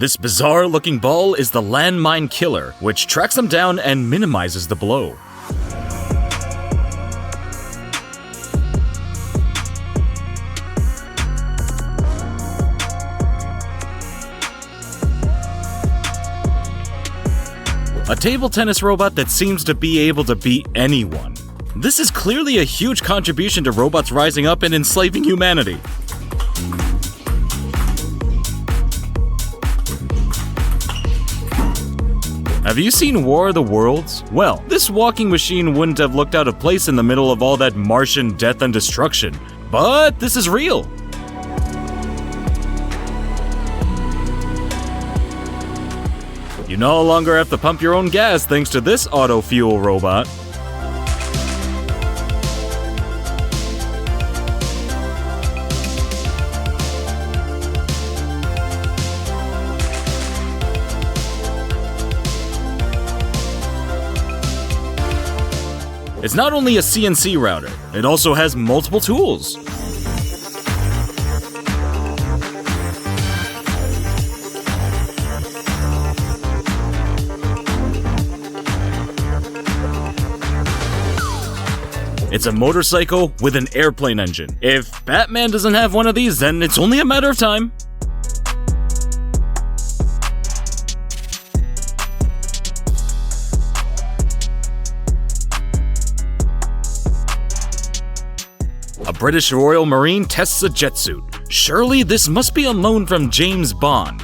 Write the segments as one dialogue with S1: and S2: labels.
S1: This bizarre-looking ball is the landmine killer, which tracks them down and minimizes the blow. A table tennis robot that seems to be able to beat anyone. This is clearly a huge contribution to robots rising up and enslaving humanity. Have you seen War of the Worlds? Well, this walking machine wouldn't have looked out of place in the middle of all that Martian death and destruction. But this is real. You no longer have to pump your own gas thanks to this auto fuel robot. It's not only a CNC router, it also has multiple tools. It's a motorcycle with an airplane engine. If Batman doesn't have one of these, then it's only a matter of time. A British Royal Marine tests a jet suit. Surely this must be a loan from James Bond.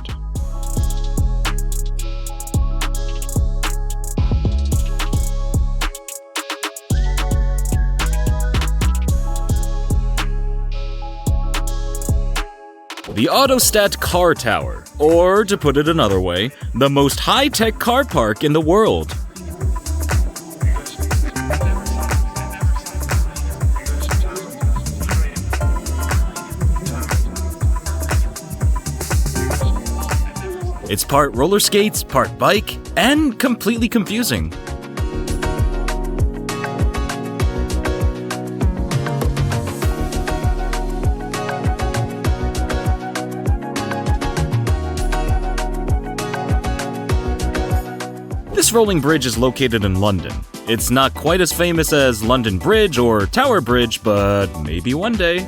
S1: The Autostat Car Tower, or to put it another way, the most high-tech car park in the world. It's part roller skates, part bike, and completely confusing. This rolling bridge is located in London. It's not quite as famous as London Bridge or Tower Bridge, but maybe one day.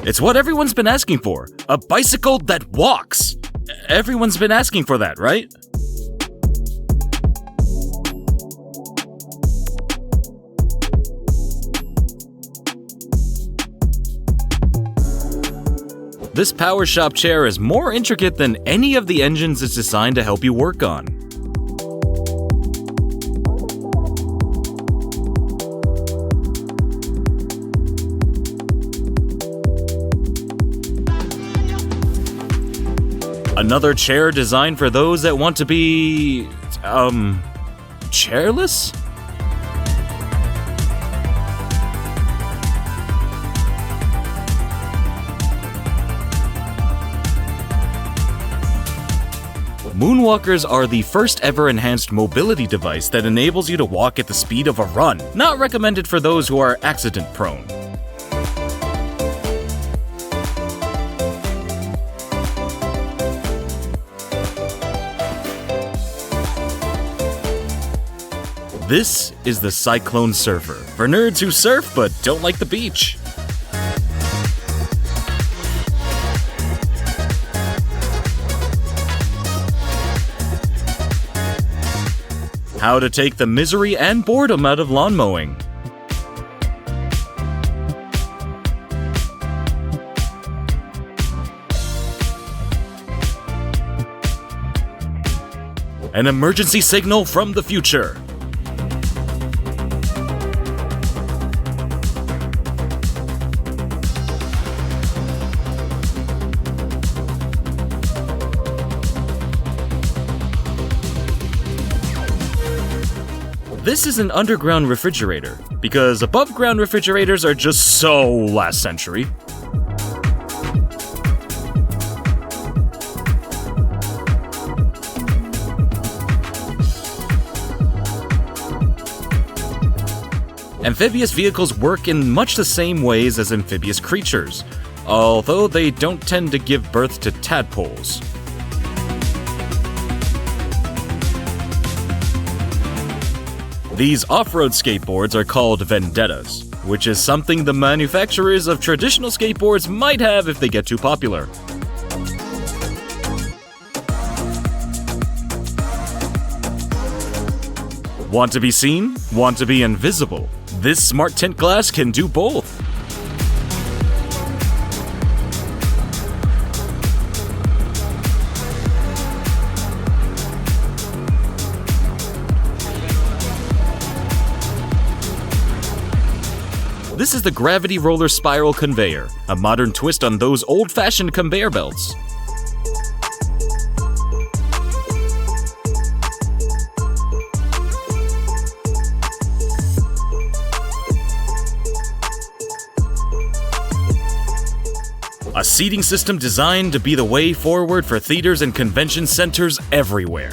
S1: It's what everyone's been asking for. A bicycle that walks. Everyone's been asking for that, right? This Power Shop chair is more intricate than any of the engines it's designed to help you work on. Another chair designed for those that want to be, chairless? Moonwalkers are the first ever enhanced mobility device that enables you to walk at the speed of a run, not recommended for those who are accident prone. This is the Cyclone Surfer, for nerds who surf but don't like the beach. How to take the misery and boredom out of lawn mowing. An emergency signal from the future. This is an underground refrigerator, because above-ground refrigerators are just so last century. Amphibious vehicles work in much the same ways as amphibious creatures, although they don't tend to give birth to tadpoles. These off-road skateboards are called vendettas, which is something the manufacturers of traditional skateboards might have if they get too popular. Want to be seen? Want to be invisible? This smart tint glass can do both. This is the gravity roller spiral conveyor, a modern twist on those old-fashioned conveyor belts. A seating system designed to be the way forward for theaters and convention centers everywhere.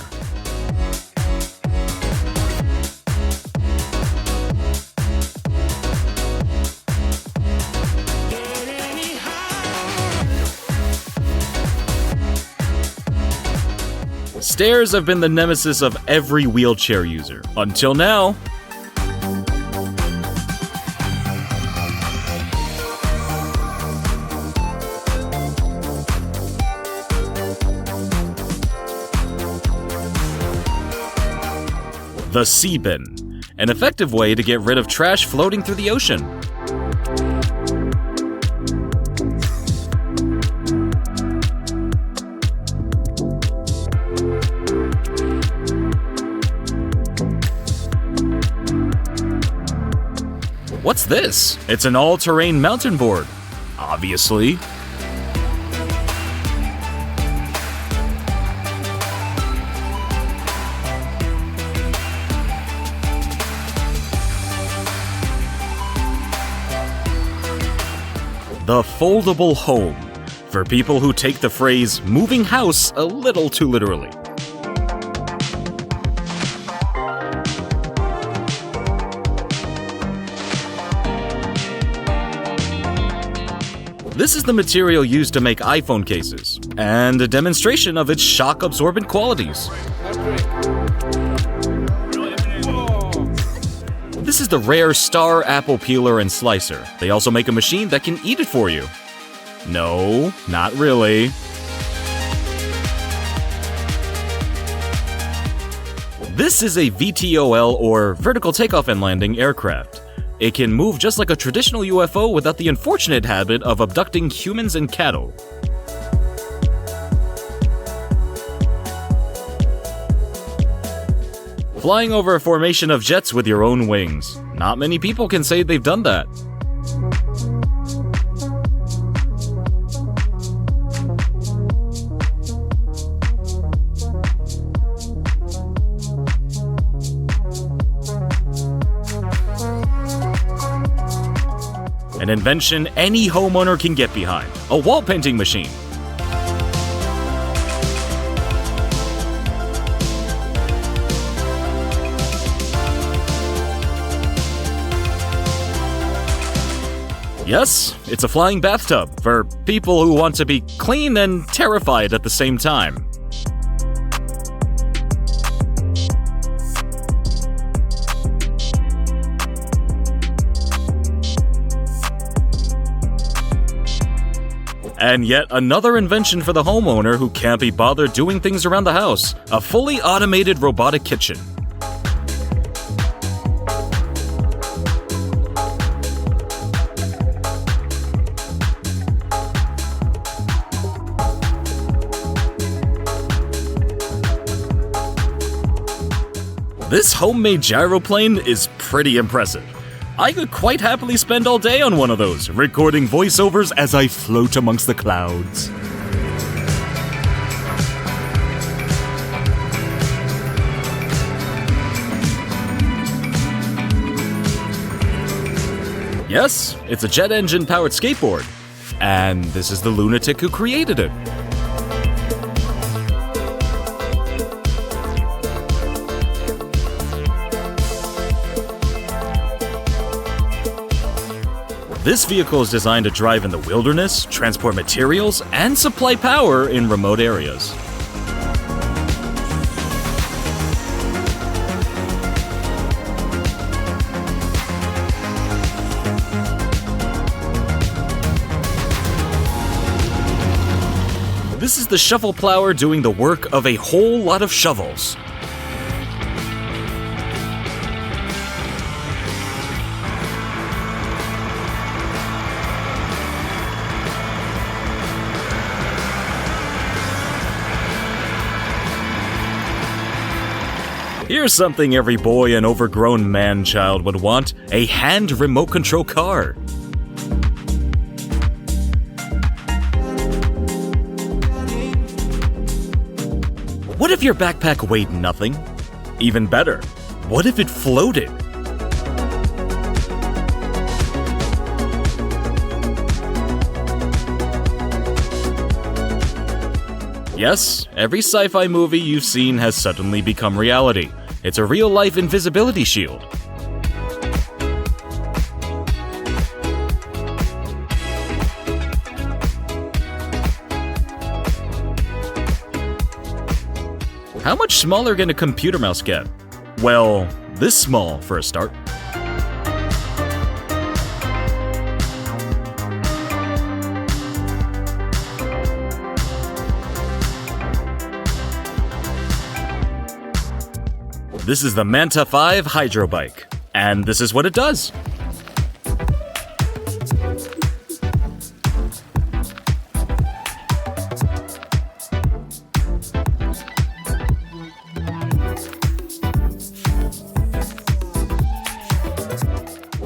S1: Stairs have been the nemesis of every wheelchair user, until now. The sea bin, an effective way to get rid of trash floating through the ocean. What's this? It's an all-terrain mountain board. Obviously. The foldable home, for people who take the phrase moving house a little too literally. This is the material used to make iPhone cases, and a demonstration of its shock-absorbent qualities. This is the rare Star apple peeler and slicer. They also make a machine that can eat it for you. No, not really. This is a VTOL, or vertical takeoff and landing aircraft. It can move just like a traditional UFO without the unfortunate habit of abducting humans and cattle. Flying over a formation of jets with your own wings. Not many people can say they've done that. An invention any homeowner can get behind. A wall painting machine. Yes, it's a flying bathtub for people who want to be clean and terrified at the same time. And yet another invention for the homeowner who can't be bothered doing things around the house, a fully automated robotic kitchen. This homemade gyroplane is pretty impressive. I could quite happily spend all day on one of those, recording voiceovers as I float amongst the clouds. Yes, it's a jet engine-powered skateboard. And this is the lunatic who created it. This vehicle is designed to drive in the wilderness, transport materials, and supply power in remote areas. This is the shovel plower doing the work of a whole lot of shovels. Here's something every boy and overgrown man-child would want: a hand remote control car. What if your backpack weighed nothing? Even better, what if it floated? Yes, every sci-fi movie you've seen has suddenly become reality. It's a real-life invisibility shield. How much smaller can a computer mouse get? Well, this small for a start. This is the Manta 5 Hydro Bike, and this is what it does.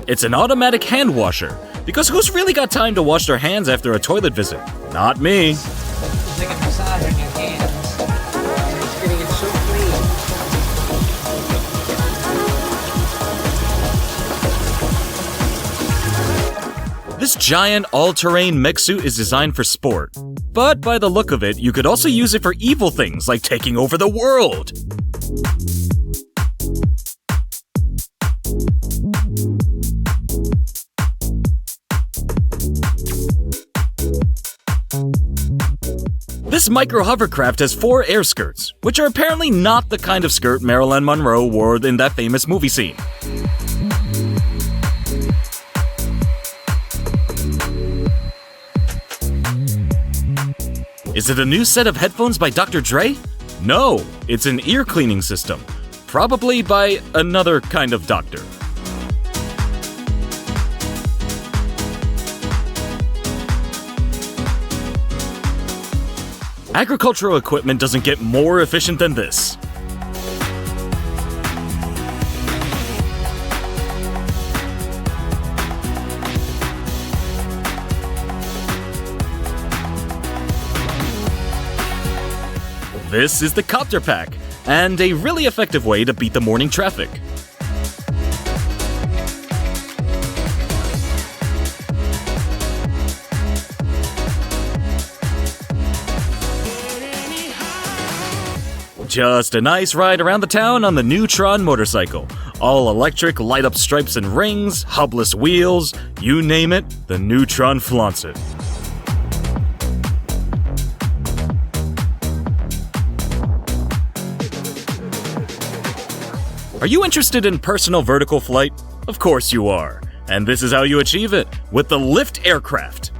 S1: It's an automatic hand washer, because who's really got time to wash their hands after a toilet visit? Not me.
S2: It's like a massage on your hands. It's getting it so clean.
S1: This giant all-terrain mech suit is designed for sport. But by the look of it, you could also use it for evil things like taking over the world. This micro hovercraft has 4 air skirts, which are apparently not the kind of skirt Marilyn Monroe wore in that famous movie scene. Is it a new set of headphones by Dr. Dre? No, it's an ear cleaning system, probably by another kind of doctor. Agricultural equipment doesn't get more efficient than this. This is the Copter Pack, and a really effective way to beat the morning traffic. Just a nice ride around the town on the Neutron motorcycle. All electric, light-up stripes and rings, hubless wheels, you name it, the Neutron flaunts it. Are you interested in personal vertical flight? Of course you are. And this is how you achieve it, with the Lift Aircraft.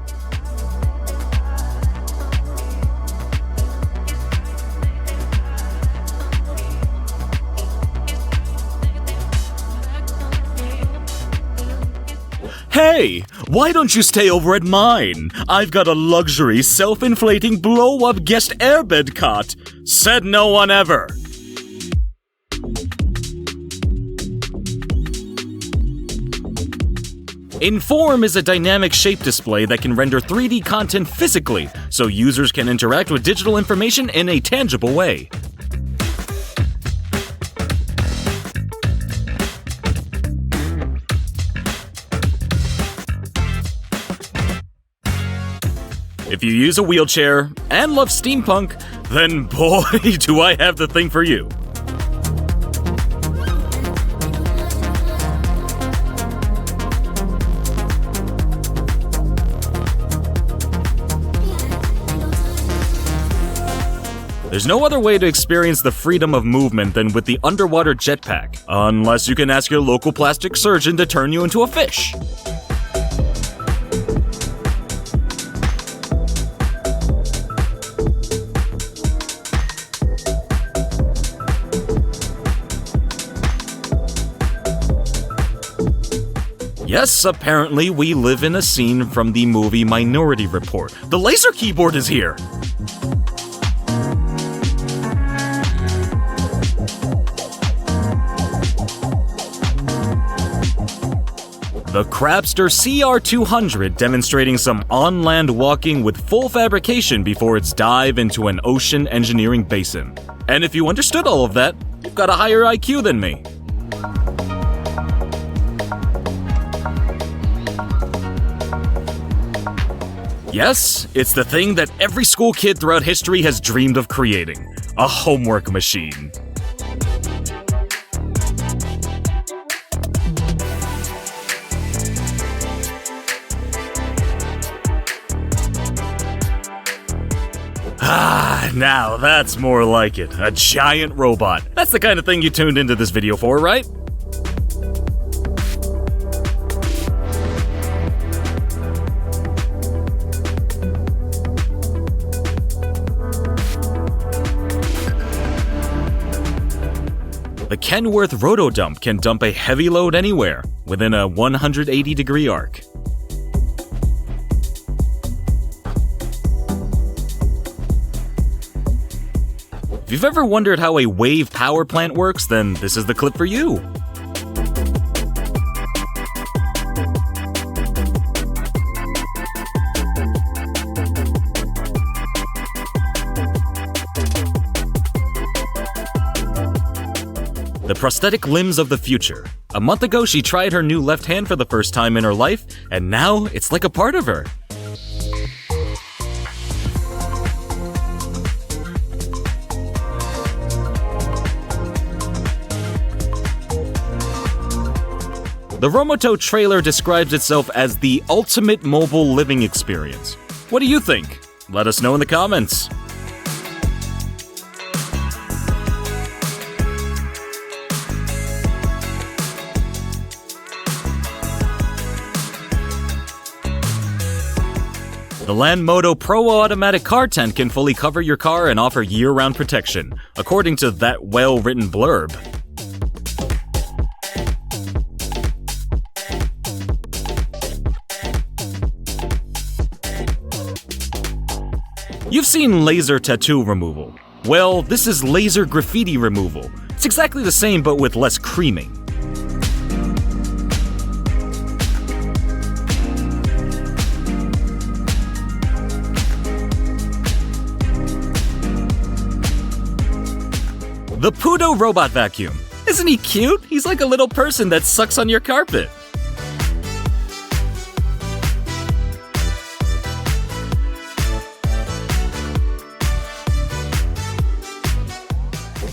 S1: Hey, why don't you stay over at mine? I've got a luxury, self-inflating, blow-up guest airbed cot. Said no one ever. Inform is a dynamic shape display that can render 3D content physically, so users can interact with digital information in a tangible way. If you use a wheelchair and love steampunk, then boy, do I have the thing for you. There's no other way to experience the freedom of movement than with the underwater jetpack, unless you can ask your local plastic surgeon to turn you into a fish. Yes, apparently we live in a scene from the movie Minority Report. The laser keyboard is here! The Crabster CR200 demonstrating some on-land walking with full fabrication before its dive into an ocean engineering basin. And if you understood all of that, you've got a higher IQ than me. Yes, it's the thing that every school kid throughout history has dreamed of creating. A homework machine. Now that's more like it. A giant robot. That's the kind of thing you tuned into this video for, right? The Kenworth Rotodump can dump a heavy load anywhere within a 180-degree arc. If you've ever wondered how a wave power plant works, then this is the clip for you. The prosthetic limbs of the future. A month ago, she tried her new left hand for the first time in her life, and now it's like a part of her. The Romoto trailer describes itself as the ultimate mobile living experience. What do you think? Let us know in the comments. The Landmoto Pro automatic car tent can fully cover your car and offer year-round protection, according to that well-written blurb. You've seen laser tattoo removal. Well, this is laser graffiti removal. It's exactly the same but with less creaming. The Pudo Robot Vacuum. Isn't he cute? He's like a little person that sucks on your carpet.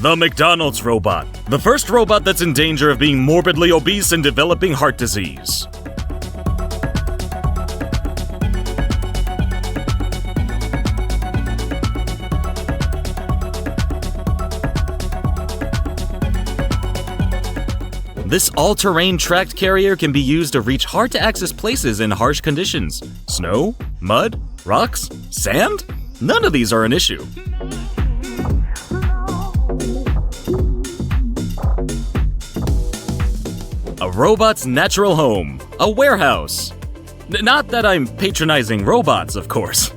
S1: The McDonald's Robot. The first robot that's in danger of being morbidly obese and developing heart disease. This all-terrain tracked carrier can be used to reach hard-to-access places in harsh conditions. Snow, mud, rocks, sand? None of these are an issue. A robot's natural home. A warehouse. Not that I'm patronizing robots, of course.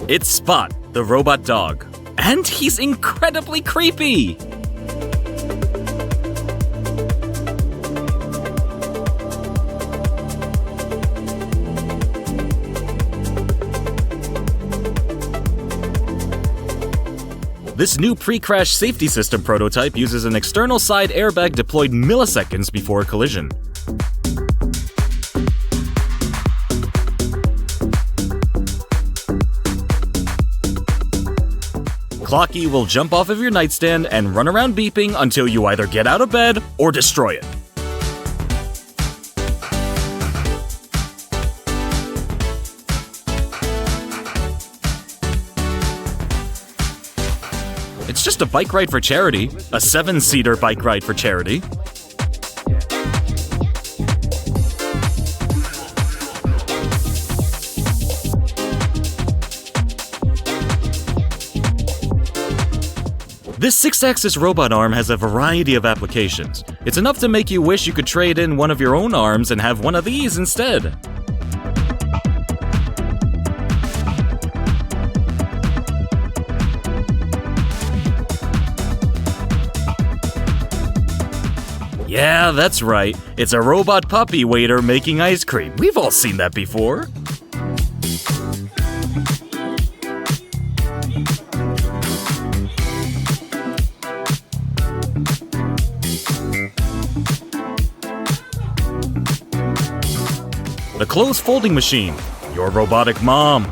S1: It's Spot, the robot dog. And he's incredibly creepy! This new pre-crash safety system prototype uses an external side airbag deployed milliseconds before a collision. Clocky will jump off of your nightstand and run around beeping until you either get out of bed or destroy it. It's just a bike ride for charity. A 7-seater bike ride for charity. This 6-axis robot arm has a variety of applications. It's enough to make you wish you could trade in one of your own arms and have one of these instead. Yeah, that's right. It's a robot puppy waiter making ice cream. We've all seen that before. The clothes folding machine, your robotic mom.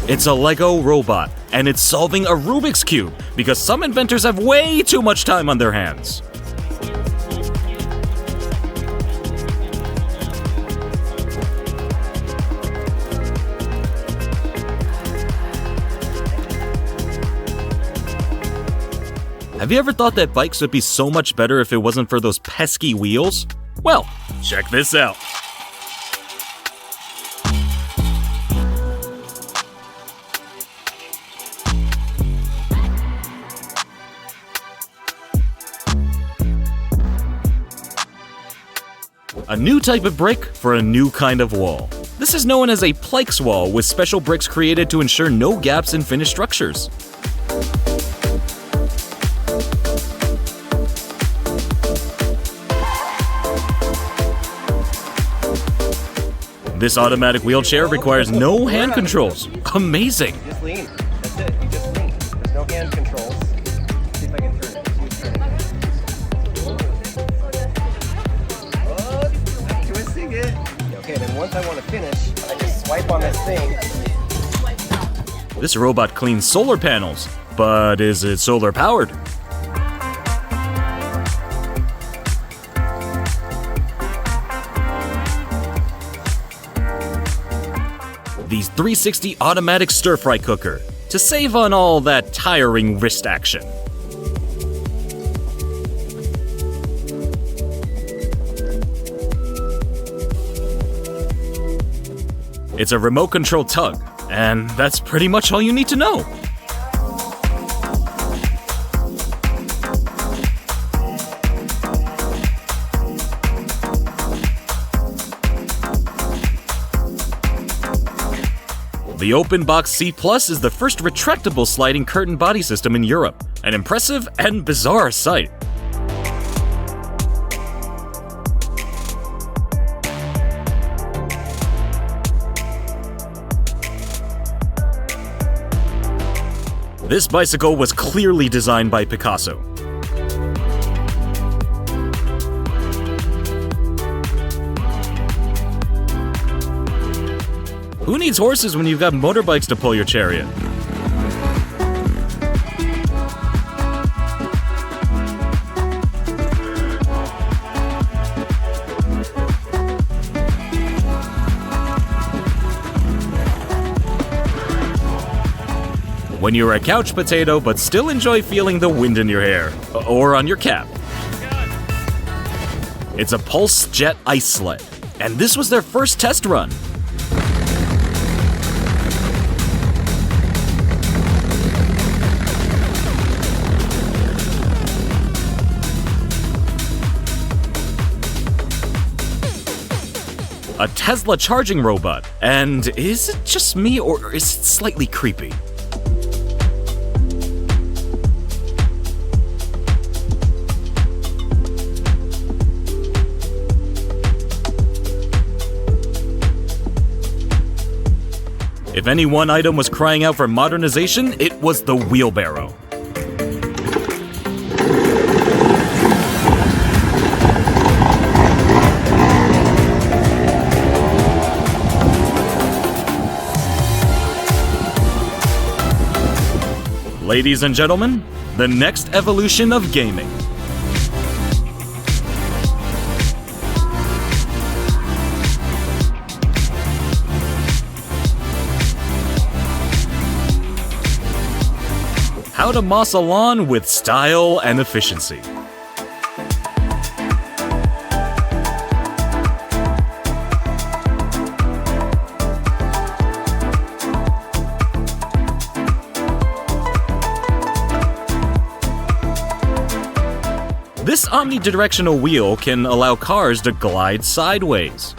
S1: It's a Lego robot, and it's solving a Rubik's Cube because some inventors have way too much time on their hands. Have you ever thought that bikes would be so much better if it wasn't for those pesky wheels? Well, check this out. A new type of brick for a new kind of wall. This is known as a Planks wall, with special bricks created to ensure no gaps in finished structures. This automatic wheelchair requires no hand controls. Amazing!
S3: Just lean. That's it. You just lean. There's no hand controls. See if I can turn it. Oh, I'm twisting it. Okay, then once I want to finish, I just swipe on this thing.
S1: This robot cleans solar panels, but is it solar powered? These 360 automatic stir-fry cooker to save on all that tiring wrist action. It's a remote control tug, and that's pretty much all you need to know. The Open Box C Plus is the first retractable sliding curtain body system in Europe, an impressive and bizarre sight. This bicycle was clearly designed by Picasso. Who needs horses when you've got motorbikes to pull your chariot? When you're a couch potato but still enjoy feeling the wind in your hair, or on your cap. It's a Pulse Jet ice sled, and this was their first test run. A Tesla charging robot, and is it just me or is it slightly creepy? If any one item was crying out for modernization, it was the wheelbarrow. Ladies and gentlemen, the next evolution of gaming. How to moss a lawn with style and efficiency. This omnidirectional wheel can allow cars to glide sideways.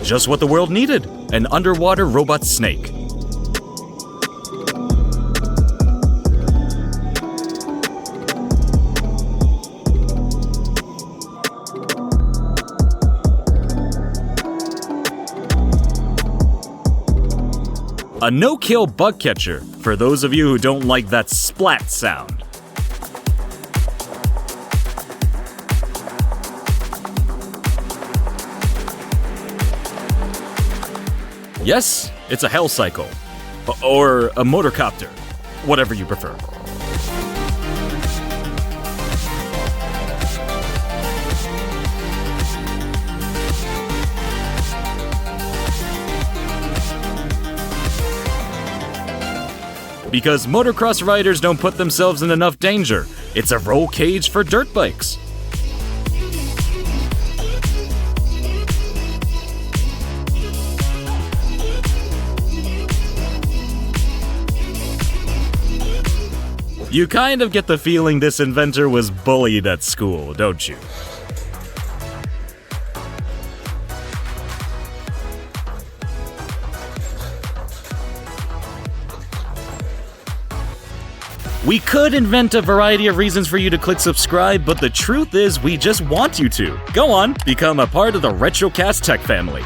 S1: Just what the world needed, an underwater robot snake. A no-kill bug catcher, for those of you who don't like that splat sound. Yes, it's a hell cycle. Or a motorcopter. Whatever you prefer. Because motocross riders don't put themselves in enough danger. It's a roll cage for dirt bikes. You kind of get the feeling this inventor was bullied at school, don't you? We could invent a variety of reasons for you to click subscribe, but the truth is we just want you to. Go on, become a part of the Retrocast Tech family.